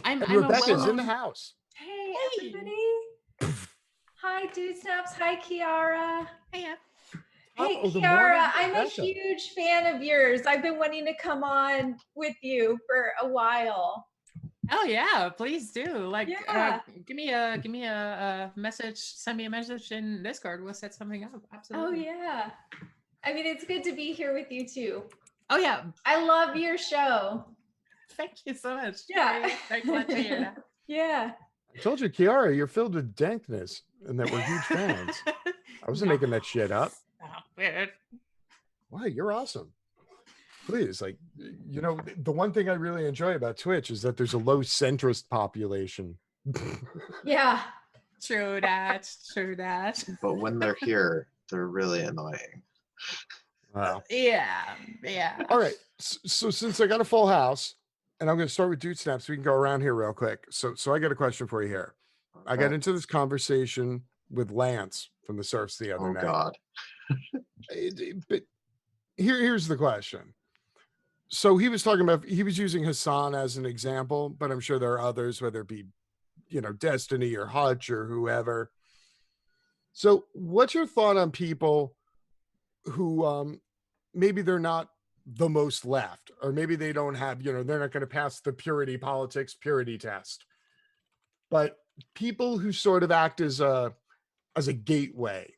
I'm And I'm a Rebecca's in the well-known. house. Hey, Hey. everybody. Hi, Dude Snaps. Hi, Kiara. Hey, Top Hey, of the Kiara, morning, I'm a Rebecca. huge fan of yours. I've been wanting to come on with you for a while. oh yeah, please do. Like, Yeah. give me a message. Send me a message in Discord. We'll set something up. Oh, Absolutely. yeah. I mean, it's good to be here with you, too. Oh yeah. I love your show. Thank you so much. Yeah. Very, very glad to hear that. Yeah. I told you, Kiara, you're filled with dankness and that we're huge fans. I wasn't making that shit up. Stop it. Wow, you're awesome. Please, like, you know, the one thing I really enjoy about Twitch is that there's a low centrist population. Yeah. True that. True that. But when they're here, they're really annoying. Wow. Yeah. Yeah. All right. So since I got a full house, and I'm going to start with Dude Snaps, we can go around here real quick. So I got a question for you here. I got into this conversation with Lance from the Surfs the other Oh night. God. But here's the question. So he was talking about, he was using Hassan as an example, but I'm sure there are others, whether it be, you know, Destiny or Hutch or whoever. So what's your thought on people who maybe they're not the most left, or maybe they don't have, you know, they're not going to pass the purity politics purity test, but people who sort of act as a gateway,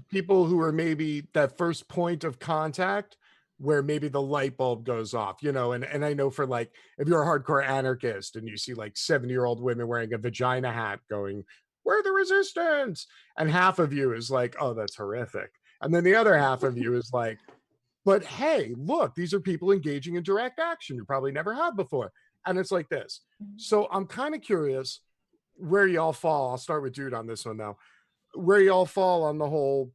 people who are maybe that first point of contact where maybe the light bulb goes off, you know, and I know for like, if you're a hardcore anarchist and you see like 70-year-old women wearing a vagina hat going, "We're the resistance," and half of you is like, "Oh, that's horrific," and then the other half of you is like, "But hey, look, these are people engaging in direct action you probably never had before." And it's like this. So I'm kind of curious where y'all fall. I'll start with Dude on this one now. Where y'all fall on the whole,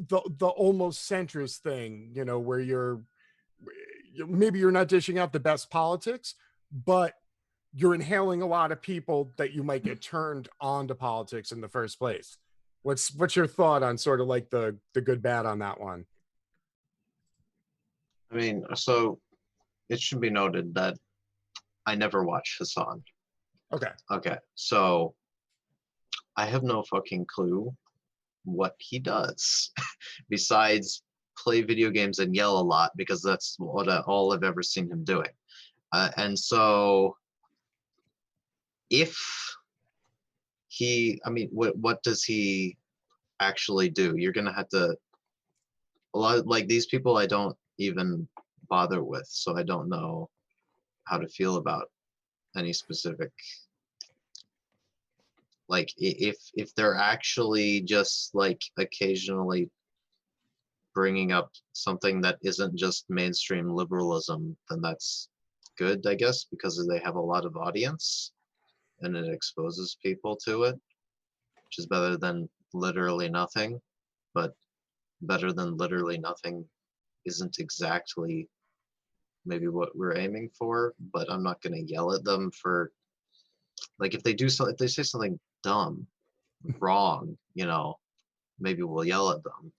the almost centrist thing, you know, where maybe you're not dishing out the best politics, but you're inhaling a lot of people that you might get turned on to politics in the first place. What's your thought on sort of like the good bad on that one? I mean, so it should be noted that I never watched Hassan. Okay. Okay, so I have no fucking clue what he does besides play video games and yell a lot, because that's what all I've ever seen him doing. And so if he, I mean, what does he actually do? You're gonna have to, a lot, like these people I don't even bother with, so I don't know how to feel about any specific, like if they're actually just like occasionally bringing up something that isn't just mainstream liberalism, then that's good, I guess, because they have a lot of audience and it exposes people to it, which is better than literally nothing. But better than literally nothing isn't exactly maybe what we're aiming for, but I'm not going to yell at them for, like, if they do so, if they say something dumb, wrong, you know, maybe we'll yell at them.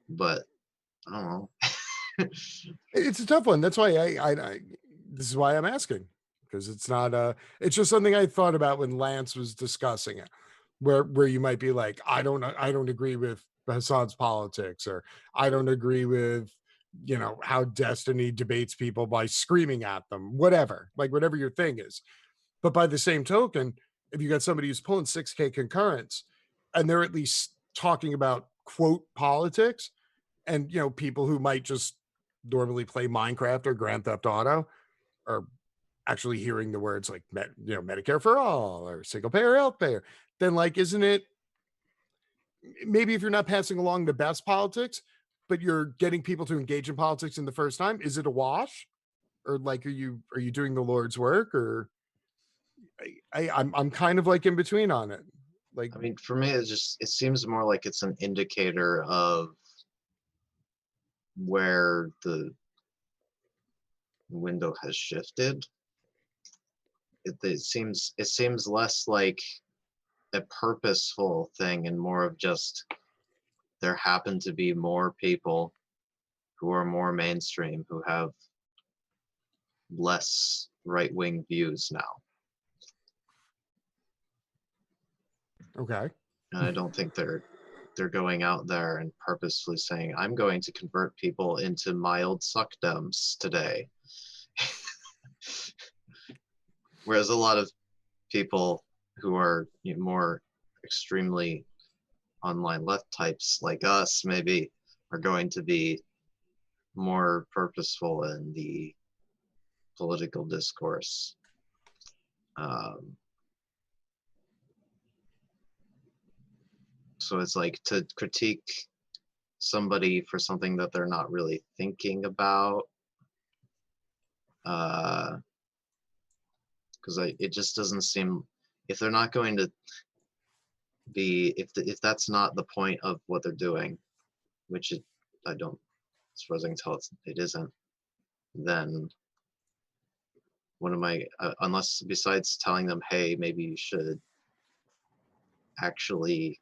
But I don't know. It's a tough one. That's why I this is why I'm asking, because it's not it's just something I thought about when Lance was discussing it, where you might be like, I don't agree with Hassan's politics, or I don't agree with, you know, how Destiny debates people by screaming at them, whatever, like whatever your thing is. But by the same token, if you got somebody who's pulling 6K concurrents and they're at least talking about quote politics, and you know, people who might just normally play Minecraft or Grand Theft Auto are actually hearing the words like, you know, Medicare for all or single payer health payer, then like, isn't it, maybe if you're not passing along the best politics, but you're getting people to engage in politics in the first time, is it a wash? Or like, are you doing the Lord's work? Or I'm kind of like in between on it. Like, I mean, for me, it seems more like it's an indicator of where the window has shifted. It seems less like a purposeful thing and more of just, there happen to be more people who are more mainstream, who have less right-wing views now. Okay. And I don't think they're going out there and purposefully saying, I'm going to convert people into mild suckdems today. Whereas a lot of people who are more extremely online left types like us maybe are going to be more purposeful in the political discourse. So it's like to critique somebody for something that they're not really thinking about, because it just doesn't seem, if they're not going to be, if that's not the point of what they're doing, which I don't, as far as I can tell, it isn't, then what am I, unless besides telling them, hey, maybe you should actually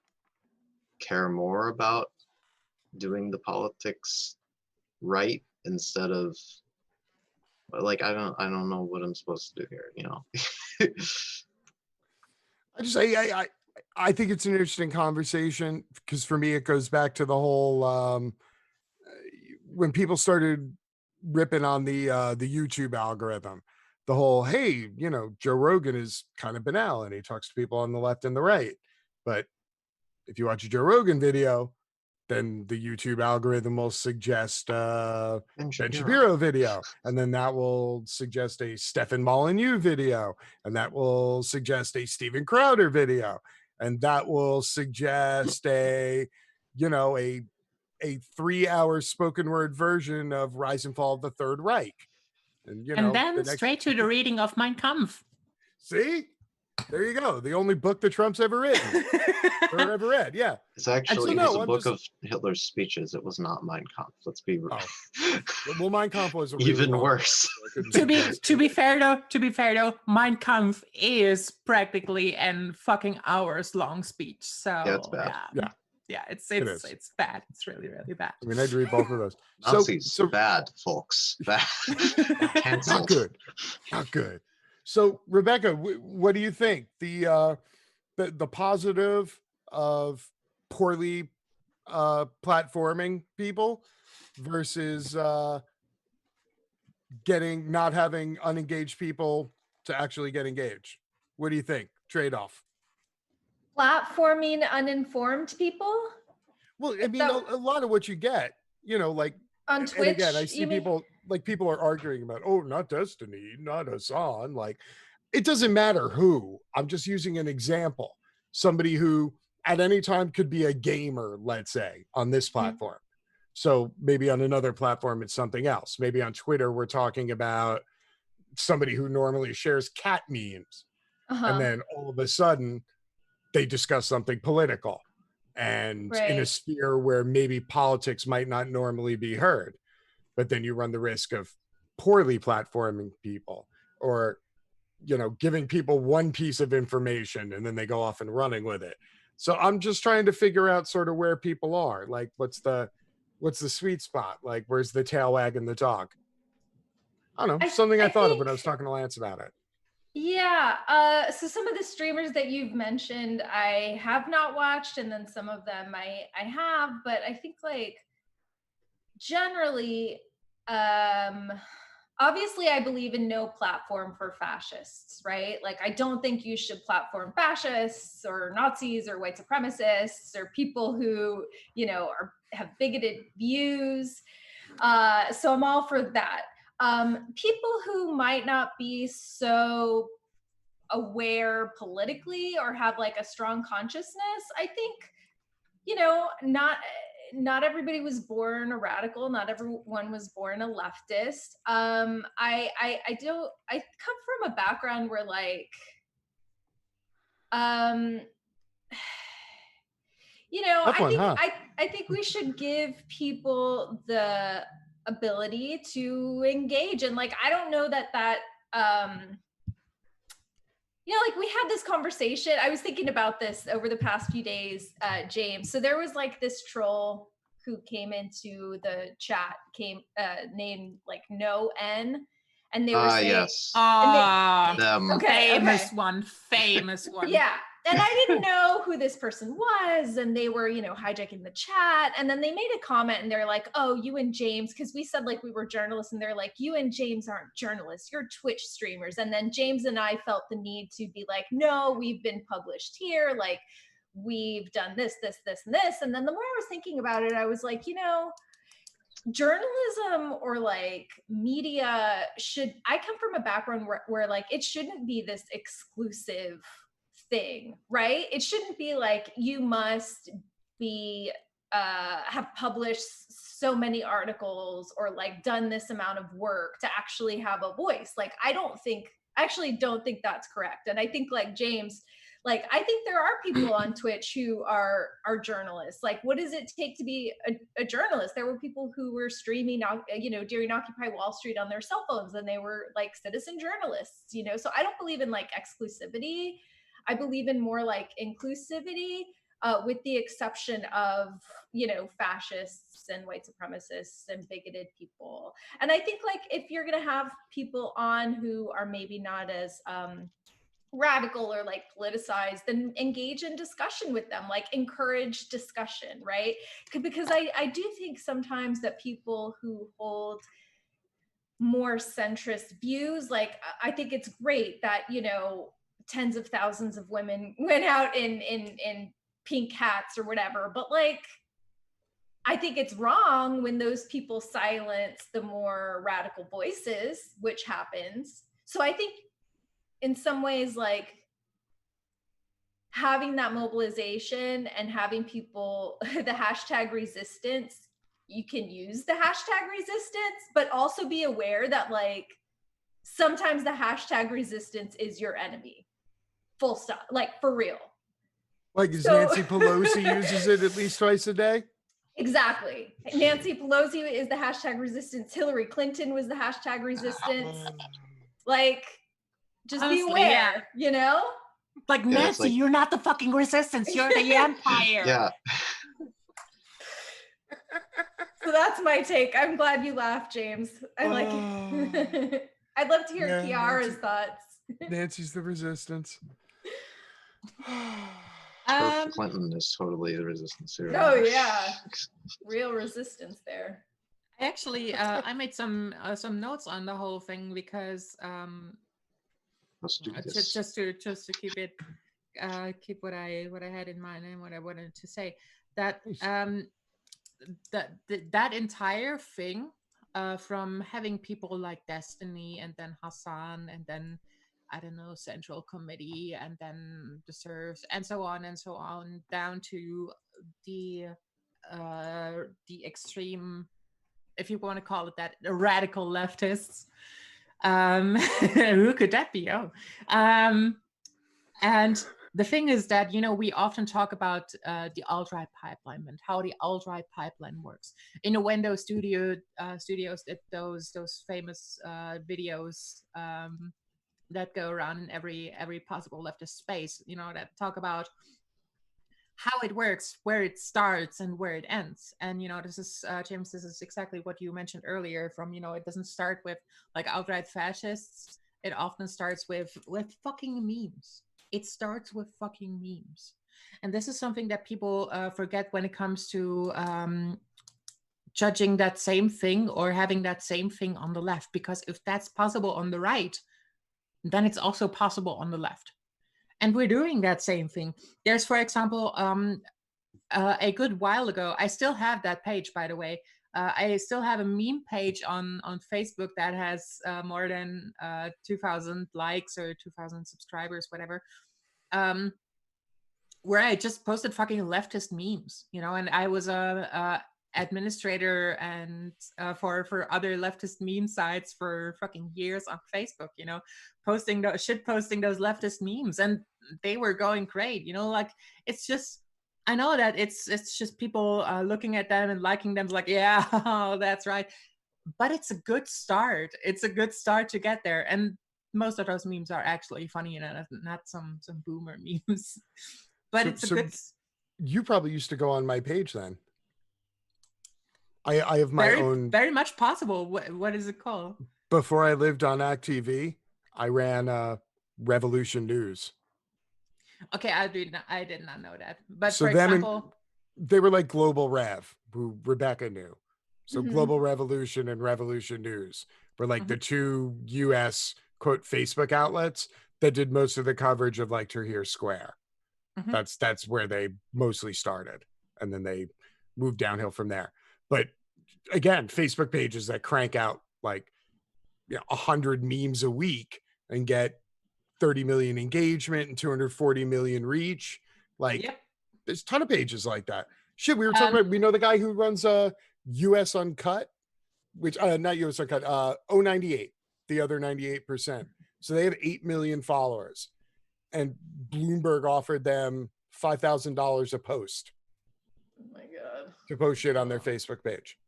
care more about doing the politics right instead of, like, I don't know what I'm supposed to do here, you know. I think it's an interesting conversation because for me it goes back to the whole when people started ripping on the YouTube algorithm, the whole, hey, you know, Joe Rogan is kind of banal and he talks to people on the left and the right, but if you watch a Joe Rogan video, then the YouTube algorithm will suggest Ben Shapiro video, and then that will suggest a Stefan Molyneux video, and that will suggest a Steven Crowder video, and that will suggest a 3-hour spoken word version of Rise and Fall of the Third Reich. And then straight to the reading of Mein Kampf. See? There you go. The only book that Trump's ever written or ever read. Yeah. It's actually, it was a book of Hitler's speeches. It was not Mein Kampf. Let's be real. Oh. Well, Mein Kampf was a really even worse. To be fair though, Mein Kampf is practically a fucking hours long speech. So yeah, it's bad. Yeah, it's bad. It's really, really bad. I mean, I'd read both of those. Nazis, bad, folks. Bad. Not good. Not good. So, Rebecca, what do you think? The positive of poorly platforming people versus not having unengaged people to actually get engaged. What do you think? Trade-off. Platforming uninformed people? Well, I mean, a lot of what you get, like on Twitch. And again, I see people are arguing about, oh, not Destiny, not Hassan. Like, it doesn't matter who. I'm just using an example. Somebody who at any time could be a gamer, let's say, on this platform. Mm-hmm. So maybe on another platform, it's something else. Maybe on Twitter, we're talking about somebody who normally shares cat memes. Uh-huh. And then all of a sudden, they discuss something political. And in a sphere where maybe politics might not normally be heard, but then you run the risk of poorly platforming people or, giving people one piece of information and then they go off and running with it. So I'm just trying to figure out sort of where people are. Like, what's the sweet spot? Like, where's the tail wagging the dog? I don't know. I thought of when I was talking to Lance about it. Yeah. So some of the streamers that you've mentioned, I have not watched, and then some of them I have, but I think like generally, obviously I believe in no platform for fascists, right? Like, I don't think you should platform fascists or Nazis or white supremacists or people who, have bigoted views. So I'm all for that. People who might not be so aware politically or have like a strong consciousness, I think, not everybody was born a radical. Not everyone was born a leftist. I come from a background where I think we should give people the ability to engage. And like, I don't know that we had this conversation. I was thinking about this over the past few days, James. So there was like this troll who came into the chat, named like No N. and they were saying, yes. Ah, Them. okay, famous one, famous one. yeah. And I didn't know who this person was, and they were, you know, hijacking the chat. And then they made a comment and they're like, oh, you and James, because we said like we were journalists, and they're like, you and James aren't journalists, you're Twitch streamers. And then James and I felt the need to be like, no, we've been published here, like we've done this, this, this, and this. And then the more I was thinking about it, I was like, you know, journalism or like media I come from a background where like it shouldn't be this exclusive thing, right? It shouldn't be like you must be have published so many articles or like done this amount of work to actually have a voice. Like I actually don't think that's correct. And I think like James, like I think there are people on Twitch who are journalists. Like what does it take to be a journalist? There were people who were streaming, you know, during Occupy Wall Street on their cell phones, and they were like citizen journalists, you know. So I don't believe in like exclusivity. I believe in more like inclusivity, with the exception of, you know, fascists and white supremacists and bigoted people. And I think like if you're gonna have people on who are maybe not as radical or like politicized, then engage in discussion with them, like encourage discussion, right? Because I do think sometimes that people who hold more centrist views, like I think it's great that, you know, tens of thousands of women went out in pink hats or whatever, but like I think it's wrong when those people silence the more radical voices, which happens. So I think in some ways, like having that mobilization and having people, the hashtag resistance, you can use the hashtag resistance, but also be aware that like sometimes the hashtag resistance is your enemy. Full stop, like for real. Like Nancy Pelosi uses it at least twice a day. Exactly. Nancy Pelosi is the hashtag resistance. Hillary Clinton was the hashtag resistance. Like, just Honestly, be aware, yeah. you know? Like, Yeah, Nancy, like- you're not the fucking resistance. You're the empire. Yeah. So that's my take. I'm glad you laughed, James. I like it. I'd love to hear Yeah, Kiara's Nancy. thoughts. Nancy's the resistance. Clinton is totally the resistance here. Oh yeah, real resistance there. Actually, I made some notes on the whole thing because Let's do this. just to keep it keep what I had in mind and what I wanted to say, that that entire thing, from having people like Destiny and then Hassan and then I don't know, Central Committee and then the serfs and so on down to the extreme, if you want to call it that, the radical leftists. Who could that be? Oh, and the thing is that, you know, we often talk about the alt-right pipeline and how the alt-right pipeline works. In the Windows studios did those famous videos that go around in every possible leftist space, you know, that talk about how it works, where it starts and where it ends. And, you know, this is, James, this is exactly what you mentioned earlier from, you know, it doesn't start with like outright fascists. It often starts with fucking memes. It starts with fucking memes. And this is something that people forget when it comes to judging that same thing or having that same thing on the left. Because if that's possible on the right, then it's also possible on the left. And we're doing that same thing. There's, for example, a good while ago, I still have that page, by the way. I still have a meme page on Facebook that has more than 2,000 likes or 2,000 subscribers, whatever, where I just posted fucking leftist memes, you know, and I was a administrator and for other leftist meme sites for fucking years on Facebook, you know, posting those leftist memes, and they were going great, you know. Like, it's just, I know that it's just people looking at them and liking them, like, yeah, that's right, but it's a good start. It's a good start to get there, and most of those memes are actually funny and not some boomer memes. But it's a good. You probably used to go on my page then. I have my own. Very much possible. What is it called? before I lived on act.tv, I ran Revolution News. Okay, I did not know that. But So for example, they were like Global Rev, who Rebecca knew. So Mhm. Global Revolution and Revolution News were like the two US quote Facebook outlets that did most of the coverage of like Tahrir Square. Mhm. That's where they mostly started, and then they moved downhill from there. But again, Facebook pages that crank out like 100 memes a week and get 30 million engagement and 240 million reach. Like, yep. there's a ton of pages like that. Shit, we were talking about, we know the guy who runs US Uncut, which not US Uncut, 098, the other 98%. So they have 8 million followers, and Bloomberg offered them $5,000 a post Oh my God. to post shit on their Facebook page.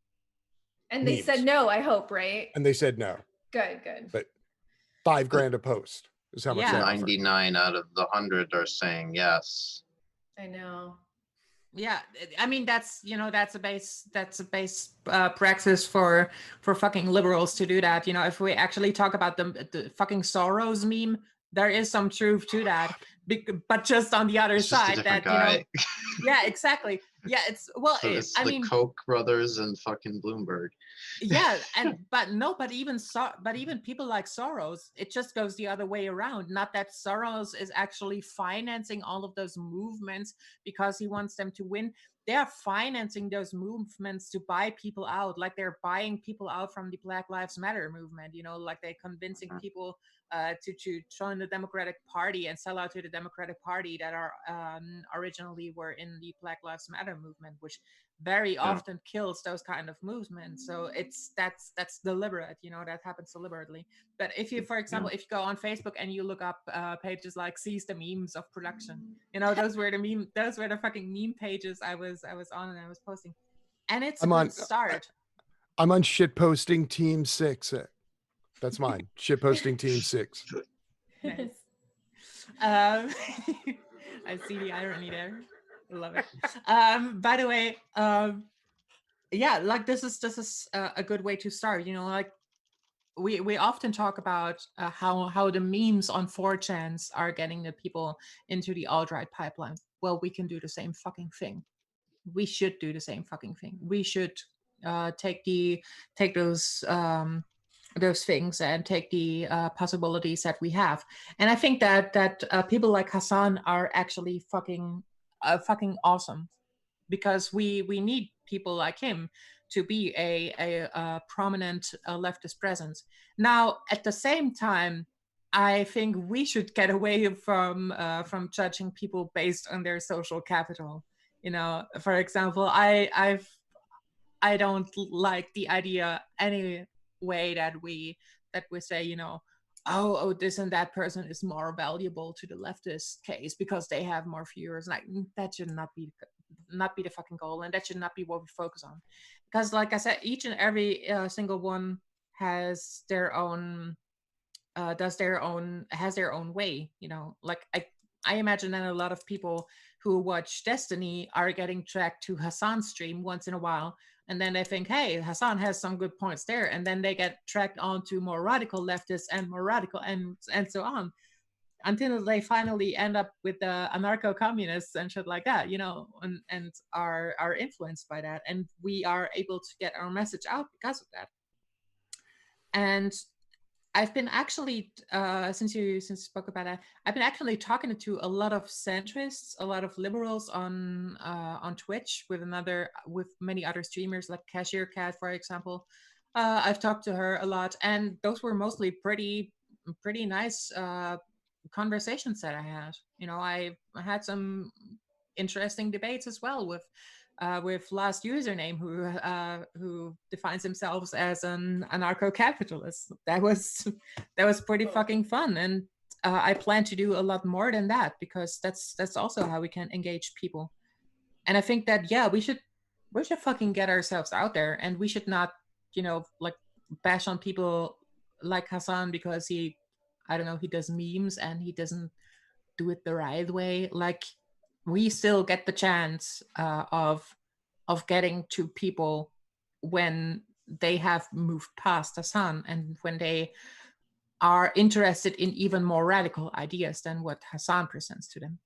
And they Memes. said no, I hope, right? And they said no, Good, good. but $5,000 a post is how much Yeah. they offered. 99 out of the 100 are saying yes. I know. Yeah, I mean that's a base praxis for fucking liberals to do that. If we actually talk about the fucking Soros meme, there is some truth to that, but just on the other It's just a side different that guy. yeah, exactly. Yeah, it's well, So it's I the mean, Koch brothers and fucking Bloomberg. yeah, but even people like Soros, it just goes the other way around. Not that Soros is actually financing all of those movements because he wants them to win. They are financing those movements to buy people out, like they're buying people out from the Black Lives Matter movement. Like they're convincing people to join the Democratic Party and sell out to the Democratic Party that are originally were in the Black Lives Matter movement, which very often kills those kind of movements. So that's deliberate. That happens deliberately. But if you, for example, if you go on Facebook and you look up pages like "Seize the Memes of Production," those were the fucking meme pages I was on and I was posting, and it's a good start. I'm on shitposting Team 6. That's mine. Shitposting Team 6. Nice. I see the irony there. Love it. By the way, yeah, like this is a good way to start. Like we often talk about how the memes on 4chans are getting the people into the alt-right pipeline. Well, we can do the same fucking thing. We should do the same fucking thing. We should take those things and take the possibilities that we have. And I think that people like Hassan are actually fucking awesome, because we need people like him to be a prominent leftist presence. Now, at the same time, I think we should get away from judging people based on their social capital. For example, I don't like the idea any way that we say, oh, this and that person is more valuable to the leftist case because they have more viewers. Like, that should not be the fucking goal, and that should not be what we focus on. Because, like I said, each and every single one has their own has their own way. Like I imagine that a lot of people who watch Destiny are getting tracked to Hassan's stream once in a while, and then they think, hey, Hassan has some good points there, and then they get tracked on to more radical leftists and more radical and so on, until they finally end up with the anarcho-communists and shit like that, and are influenced by that, and we are able to get our message out because of that. And I've been actually, since you spoke about that, I've been actually talking to a lot of centrists, a lot of liberals on Twitch with many other streamers like Cashier Cat, for example. I've talked to her a lot, and those were mostly pretty nice conversations that I had. I had some interesting debates as well with last username who defines themselves as an anarcho-capitalist. That was pretty fucking fun, and I plan to do a lot more than that, because that's also how we can engage people. And I think that we should fucking get ourselves out there, and we should not like bash on people like Hassan because he does memes and he doesn't do it the right way. Like, we still get the chance of getting to people when they have moved past Hassan, and when they are interested in even more radical ideas than what Hassan presents to them.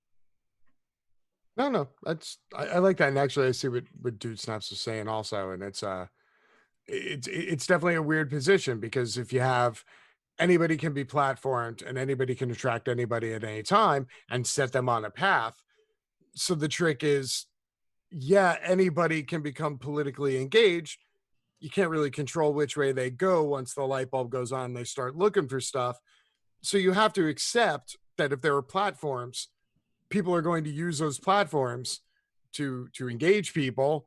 No, that's I like that, and actually I see what Dude Snaps was saying also, and it's definitely a weird position, because if you have anybody can be platformed and anybody can attract anybody at any time and set them on a path. So the trick is, yeah, anybody can become politically engaged. You can't really control which way they go. Once the light bulb goes on, they start looking for stuff. So you have to accept that if there are platforms, people are going to use those platforms to engage people.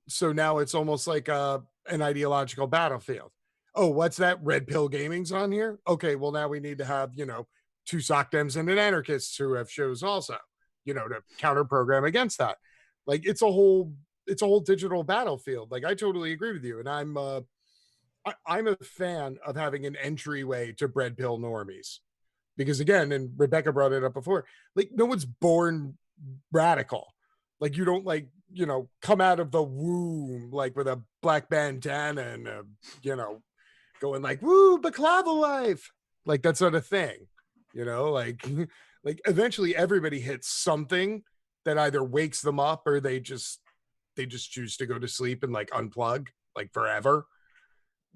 So now it's almost like an ideological battlefield. Oh, what's that? Red pill gaming's on here. Okay, well now we need to have, two sock dems and an anarchists who have shows also, to counter program against that. Like it's a whole digital battlefield. Like I totally agree with you, and I'm a fan of having an entryway to red pill normies, because again, and Rebecca brought it up before, like no one's born radical. Like you don't come out of the womb like with a black bandana and going like woo baklava life. Like that's not a thing, like like eventually everybody hits something that either wakes them up or they just choose to go to sleep and like unplug like forever.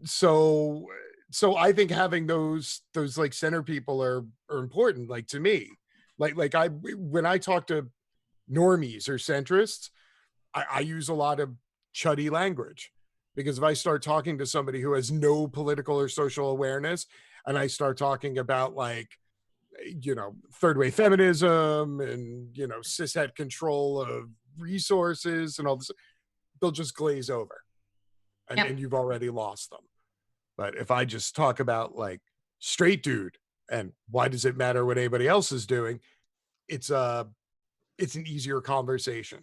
So I think having those like center people are important, like to me. Like when I talk to normies or centrists, I use a lot of chuddy language, because if I start talking to somebody who has no political or social awareness and I start talking about like, third wave feminism and, cishet control of resources and all this, they'll just glaze over and you've already lost them. But if I just talk about like straight dude and why does it matter what anybody else is doing, it's an easier conversation.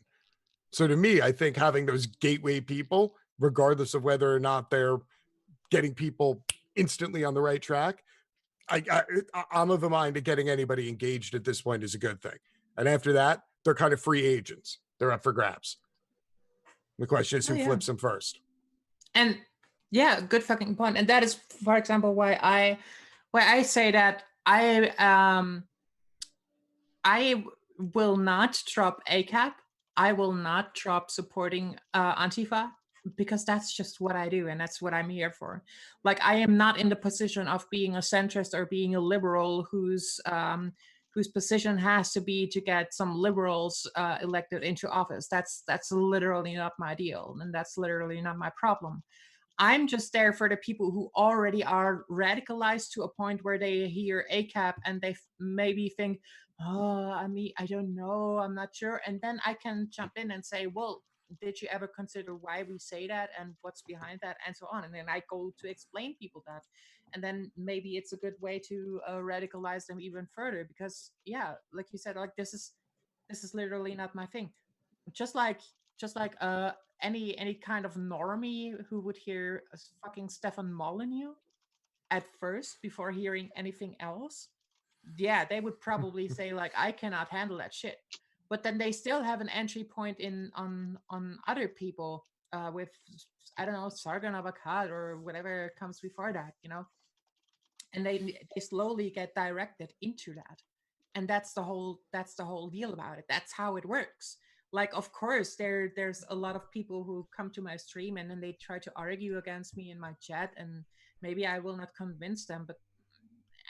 So to me, I think having those gateway people, regardless of whether or not they're getting people instantly on the right track, I'm of the mind that getting anybody engaged at this point is a good thing. And after that, they're kind of free agents. They're up for grabs. The question is who flips them first. And yeah, good fucking point. And that is, for example, why I say that I will not drop ACAP. I will not drop supporting Antifa, because that's just what I do and that's what I'm here for. Like I am not in the position of being a centrist or being a liberal whose position has to be to get some liberals elected into office. That's literally not my deal, and that's literally not my problem. I'm just there for the people who already are radicalized to a point where they hear ACAP and they maybe think, oh, I mean, I don't know, I'm not sure. And then I can jump in and say, well, did you ever consider why we say that and what's behind that and so on? And then I go to explain people that. And then maybe it's a good way to radicalize them even further, because yeah, like you said, like this is literally not my thing. Just like any kind of normie who would hear a fucking Stefan Molyneux at first before hearing anything else, yeah, they would probably say like, I cannot handle that shit. But then they still have an entry point in on other people with, I don't know, Sargon of Akkad or whatever comes before that, and they slowly get directed into that. And that's the whole deal about it. That's how it works. Like, of course, there's a lot of people who come to my stream and then they try to argue against me in my chat, and maybe I will not convince them, but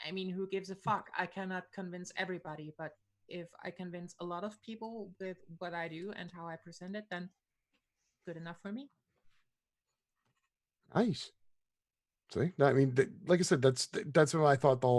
I mean, who gives a fuck? I cannot convince everybody, but if I convince a lot of people with what I do and how I present it, then good enough for me. Nice. See, I mean, like I said, that's what I thought the whole